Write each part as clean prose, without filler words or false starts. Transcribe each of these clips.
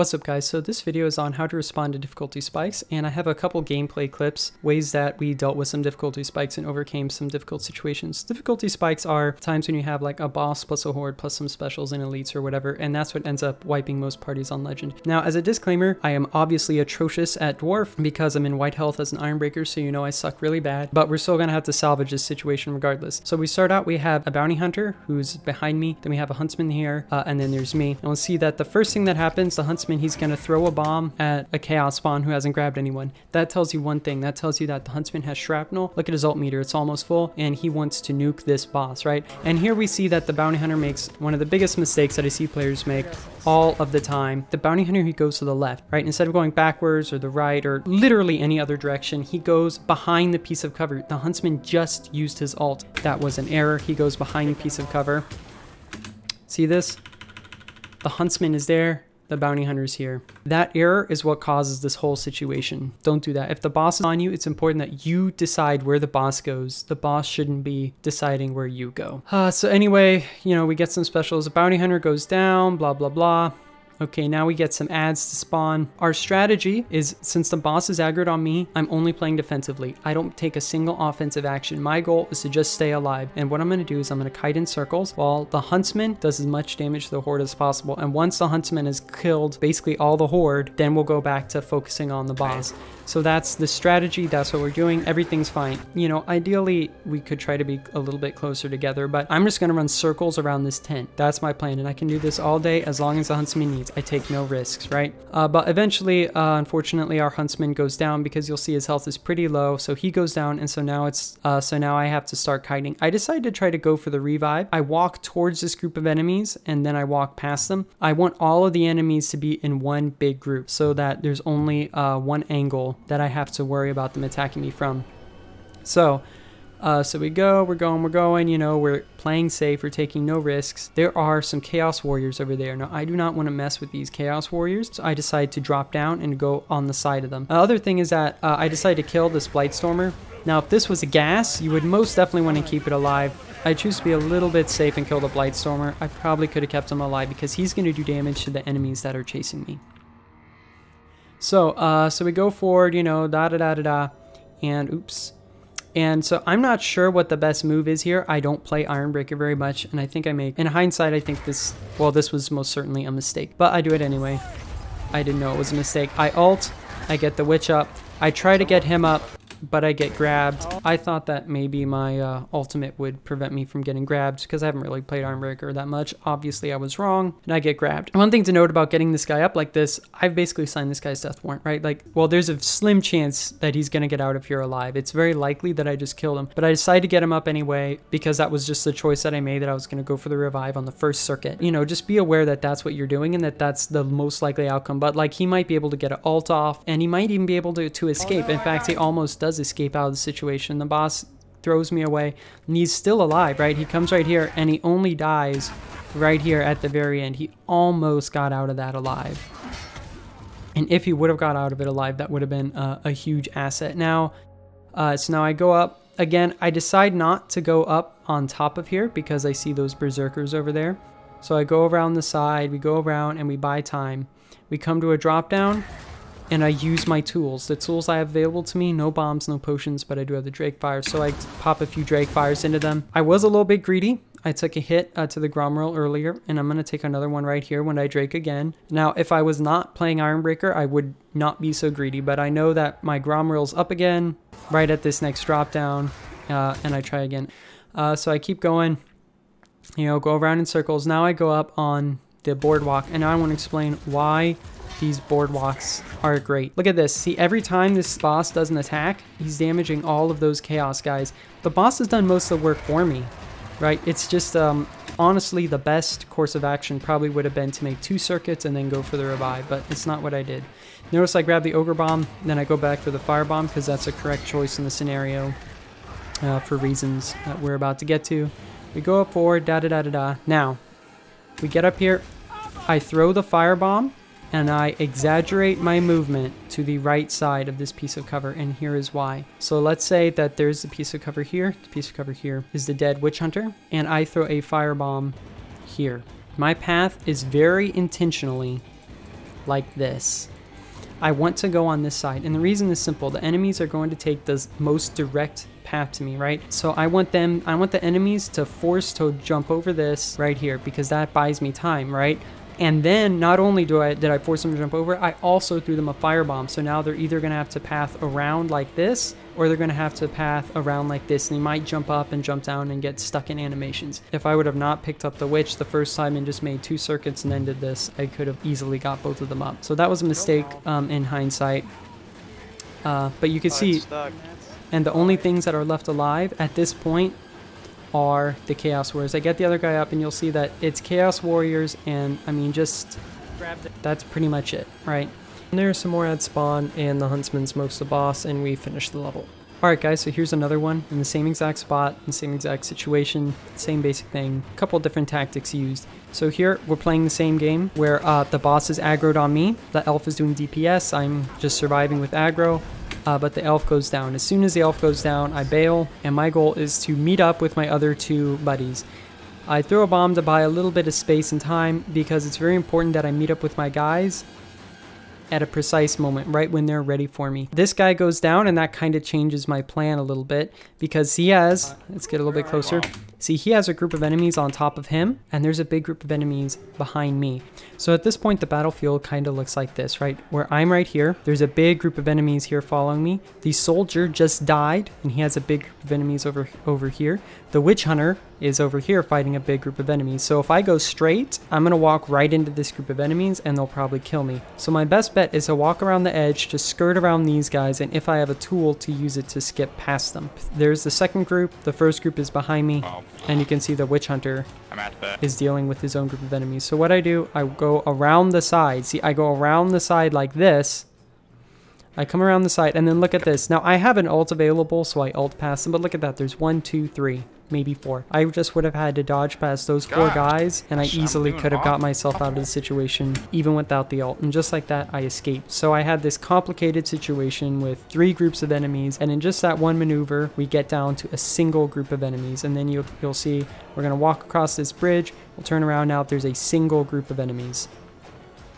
What's up guys, so this video is on how to respond to difficulty spikes, and I have a couple gameplay clips, ways that we dealt with some difficulty spikes and overcame some difficult situations. Difficulty spikes are times when you have like a boss plus a horde plus some specials and elites or whatever, and that's what ends up wiping most parties on Legend. Now as a disclaimer, I am obviously atrocious at Dwarf because I'm in white health as an Ironbreaker, so you know I suck really bad, but we're still gonna have to salvage this situation regardless. So we start out, we have a bounty hunter who's behind me, then we have a huntsman here, and then there's me. And we'll see that the first thing that happens, the huntsman, he's going to throw a bomb at a chaos spawn who hasn't grabbed anyone. That tells you one thing. That tells you that the huntsman has shrapnel. Look at his ult meter. It's almost full, and he wants to nuke this boss, right? And here we see that the bounty hunter makes one of the biggest mistakes that I see players make all of the time. The bounty hunter, he goes to the left, right? Instead of going backwards or the right or literally any other direction, he goes behind the piece of cover. The huntsman just used his ult. That was an error. He goes behind the piece of cover. See this? The huntsman is there. The bounty hunter's here. That error is what causes this whole situation. Don't do that. If the boss is on you, it's important that you decide where the boss goes. The boss shouldn't be deciding where you go. So anyway, you know, we get some specials. The bounty hunter goes down, blah, blah, blah. Okay, now we get some ads to spawn. Our strategy is, since the boss is aggroed on me, I'm only playing defensively. I don't take a single offensive action. My goal is to just stay alive. And what I'm gonna do is I'm gonna kite in circles while the huntsman does as much damage to the horde as possible. And once the huntsman has killed basically all the horde, then we'll go back to focusing on the boss. So that's the strategy, that's what we're doing. Everything's fine. You know, ideally we could try to be a little bit closer together, but I'm just gonna run circles around this tent. That's my plan, and I can do this all day as long as the huntsman needs. I take no risks, right? But eventually, unfortunately, our huntsman goes down because you'll see his health is pretty low. So he goes down, and so now it's now I have to start kiting. I decided to try to go for the revive. I walk towards this group of enemies, and then I walk past them. I want all of the enemies to be in one big group so that there's only one angle that I have to worry about them attacking me from. So we go, we're going, you know, we're playing safe, we're taking no risks. There are some Chaos Warriors over there. Now, I do not want to mess with these Chaos Warriors, so I decide to drop down and go on the side of them. The other thing is that I decided to kill this Blightstormer. Now, if this was a gas, you would most definitely want to keep it alive. I choose to be a little bit safe and kill the Blightstormer. I probably could have kept him alive because he's going to do damage to the enemies that are chasing me. So we go forward, you know, and oops. And so I'm not sure what the best move is here. I don't play Ironbreaker very much, and I think I make, in hindsight, I think this was most certainly a mistake, but I do it anyway. I didn't know it was a mistake. I ult, I get the witch up, I try to get him up, but I get grabbed. I thought that maybe my ultimate would prevent me from getting grabbed because I haven't really played Ironbreaker that much. Obviously, I was wrong, and I get grabbed. One thing to note about getting this guy up like this, I've basically signed this guy's death warrant, right? Like, well, there's a slim chance that he's gonna get out of here alive. It's very likely that I just killed him, but I decided to get him up anyway because that was just the choice that I made, that I was gonna go for the revive on the first circuit. You know, just be aware that that's what you're doing and that that's the most likely outcome. But like, he might be able to get an ult off, and he might even be able to escape. In fact, he almost does escape out of the situation. The boss throws me away, and he's still alive, right? He comes right here, and he only dies right here at the very end. He almost got out of that alive. And if he would have got out of it alive, that would have been a huge asset. Now, so now I go up. Again, I decide not to go up on top of here because I see those berserkers over there. So I go around the side, we go around, and we buy time. We come to a drop down, and I use my tools. The tools I have available to me, no bombs, no potions, but I do have the Drake Fires, so I pop a few Drake Fires into them. I was a little bit greedy. I took a hit to the Gromrel earlier, and I'm going to take another one right here when I Drake again. Now, if I was not playing Ironbreaker, I would not be so greedy, but I know that my Gromrel's up again right at this next drop down, and I try again. So I keep going, you know, go around in circles. Now I go up on the boardwalk, and now I want to explain why these boardwalks are great. Look at this. See, every time this boss does an attack, he's damaging all of those chaos guys. The boss has done most of the work for me, right? It's just, honestly, the best course of action probably would have been to make 2 circuits and then go for the revive, but it's not what I did. Notice I grab the ogre bomb, then I go back for the fire bomb because that's a correct choice in the scenario for reasons that we're about to get to. We go up forward, Now, we get up here, I throw the fire bomb, and I exaggerate my movement to the right side of this piece of cover, and here is why. So let's say that there's a piece of cover here. The piece of cover here is the dead witch hunter, and I throw a firebomb here. My path is very intentionally like this. I want to go on this side, and the reason is simple. The enemies are going to take the most direct path to me, right? So I want the enemies to force to jump over this right here, because that buys me time, right? And then not only did I force them to jump over, I also threw them a firebomb. So now they're either going to have to path around like this, or they're going to have to path around like this, and they might jump up and jump down and get stuck in animations. If I would have not picked up the witch the first time and just made 2 circuits and then did this, I could have easily got both of them up. So that was a mistake in hindsight. But you can see, and the only things that are left alive at this point are the Chaos Warriors. I get the other guy up and you'll see that it's Chaos Warriors, and I mean, just that's pretty much it, right? And there's some more at spawn, and the Huntsman's most of the boss, and we finished the level. Alright guys, so here's another one in the same exact spot, in the same exact situation, same basic thing, a couple different tactics used. So here we're playing the same game where the boss is aggroed on me, the elf is doing DPS, I'm just surviving with aggro. But the elf goes down. As soon as the elf goes down, I bail, and my goal is to meet up with my other 2 buddies. I throw a bomb to buy a little bit of space and time, because it's very important that I meet up with my guys at a precise moment, right when they're ready for me. This guy goes down, and that kind of changes my plan a little bit, because he has, let's get a little bit closer. See, he has a group of enemies on top of him, and there's a big group of enemies behind me. So at this point, the battlefield kind of looks like this, right? Where I'm right here, there's a big group of enemies here following me. The soldier just died, and he has a big group of enemies over here. The witch hunter is over here fighting a big group of enemies. So if I go straight, I'm going to walk right into this group of enemies, and they'll probably kill me. So my best bet is to walk around the edge, to skirt around these guys, and if I have a tool, to use it to skip past them. There's the second group. The first group is behind me. And you can see the witch hunter is dealing with his own group of enemies. So what I do, I go around the side. See, I go around the side like this. I come around the side, and then look at this. Now, I have an ult available, so I ult past them, but look at that. There's 1, 2, 3, maybe 4. I just would have had to dodge past those 4 guys, and I easily could have got myself out of the situation, even without the ult. And just like that, I escaped. So I had this complicated situation with 3 groups of enemies, and in just that one maneuver, we get down to a single group of enemies. And then you'll see we're going to walk across this bridge. We'll turn around now. There's a single group of enemies.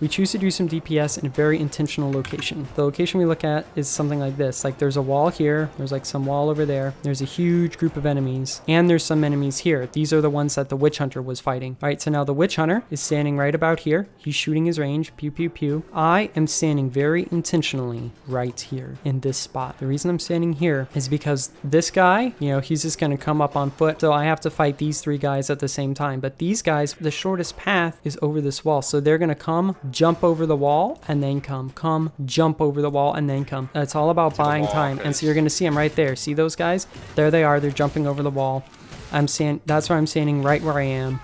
We choose to do some DPS in a very intentional location. The location we look at is something like this. Like, there's a wall here, there's like some wall over there, there's a huge group of enemies, and there's some enemies here. These are the ones that the witch hunter was fighting. All right, so now the witch hunter is standing right about here. He's shooting his range, pew pew pew. I am standing very intentionally right here in this spot. The reason I'm standing here is because this guy, you know, he's just gonna come up on foot, so I have to fight these 3 guys at the same time. But these guys, the shortest path is over this wall, so they're gonna come, jump over the wall, and then come, jump over the wall, and then come. It's all about buying time. And so you're gonna see them right there. See those guys? There they are. They're jumping over the wall. That's where I'm standing, right where I am.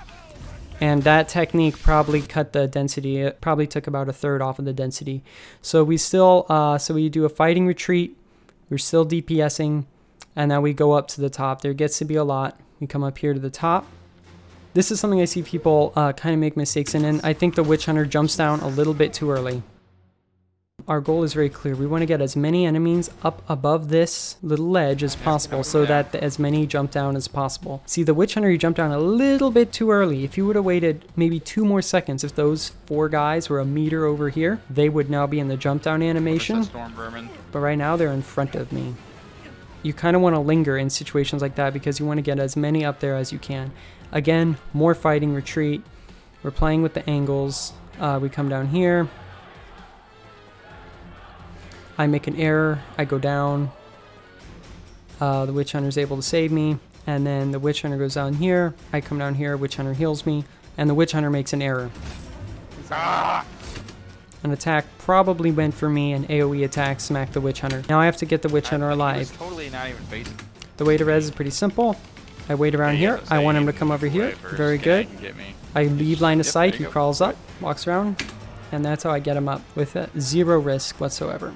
And that technique probably cut the density. It probably took about 1/3 off of the density. So we still, so we do a fighting retreat. We're still DPSing, and now we go up to the top. There gets to be a lot. We come up here to the top. This is something I see people kind of make mistakes in, and I think the witch hunter jumps down a little bit too early. Our goal is very clear. We want to get as many enemies up above this little ledge as possible, so that as many jump down as possible. See, the witch hunter, you jump down a little bit too early. If you would have waited maybe 2 more seconds, if those 4 guys were a meter over here, they would now be in the jump down animation. But right now they're in front of me. You kind of want to linger in situations like that, because you want to get as many up there as you can. Again, more fighting retreat. We're playing with the angles. We come down here. I make an error. I go down. The witch hunter is able to save me. And then the witch hunter goes down here. I come down here. Witch hunter heals me. And the witch hunter makes an error. An attack probably went for me. An AoE attack smacked the witch hunter. Now I have to get the witch hunter alive. The way to res is pretty simple. I wait around here. I want him to come over here. Very good. I leave line of sight. He crawls up, walks around, and that's how I get him up with 0 risk whatsoever.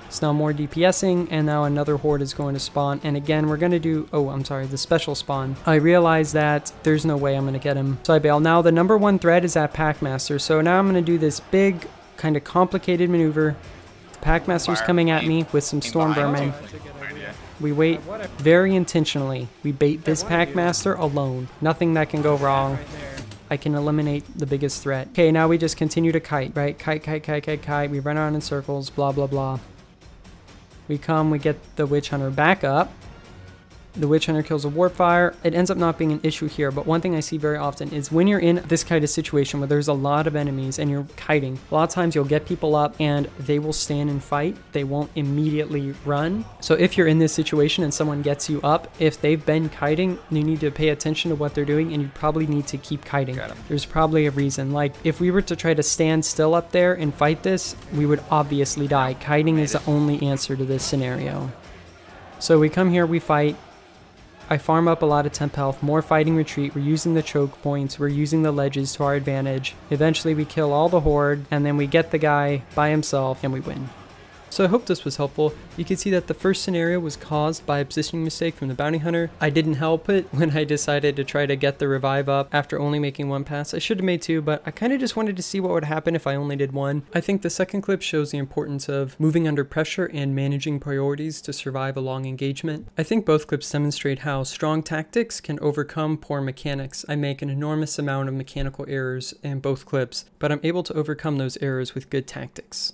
So now more DPSing, and now another horde is going to spawn. And again, we're going to do, oh, I'm sorry, the special spawn. I realize that there's no way I'm going to get him, so I bail. Now the number 1 threat is at Packmaster, so now I'm going to do this big, kind of complicated maneuver. The Packmaster's coming at me with some Storm Vermin. We wait very intentionally. We bait this Packmaster alone. Nothing that can go wrong. I can eliminate the biggest threat. Okay, now we just continue to kite, right? Kite, kite, kite, kite, kite. We run around in circles, blah, blah, blah. We come, we get the witch hunter back up. The witch hunter kills a warp fire. It ends up not being an issue here, but one thing I see very often is when you're in this kind of situation where there's a lot of enemies and you're kiting, a lot of times you'll get people up and they will stand and fight. They won't immediately run. So if you're in this situation and someone gets you up, if they've been kiting, you need to pay attention to what they're doing, and you probably need to keep kiting. There's probably a reason. Like if we were to try to stand still up there and fight this, we would obviously die. Kiting is the only answer to this scenario. So we come here, we fight. I farm up a lot of temp health, more fighting retreat, we're using the choke points, we're using the ledges to our advantage. Eventually we kill all the horde, and then we get the guy by himself, and we win. So I hope this was helpful. You can see that the first scenario was caused by a positioning mistake from the bounty hunter. I didn't help it when I decided to try to get the revive up after only making one pass. I should have made two, but I kind of just wanted to see what would happen if I only did one. I think the second clip shows the importance of moving under pressure and managing priorities to survive a long engagement. I think both clips demonstrate how strong tactics can overcome poor mechanics. I make an enormous amount of mechanical errors in both clips, but I'm able to overcome those errors with good tactics.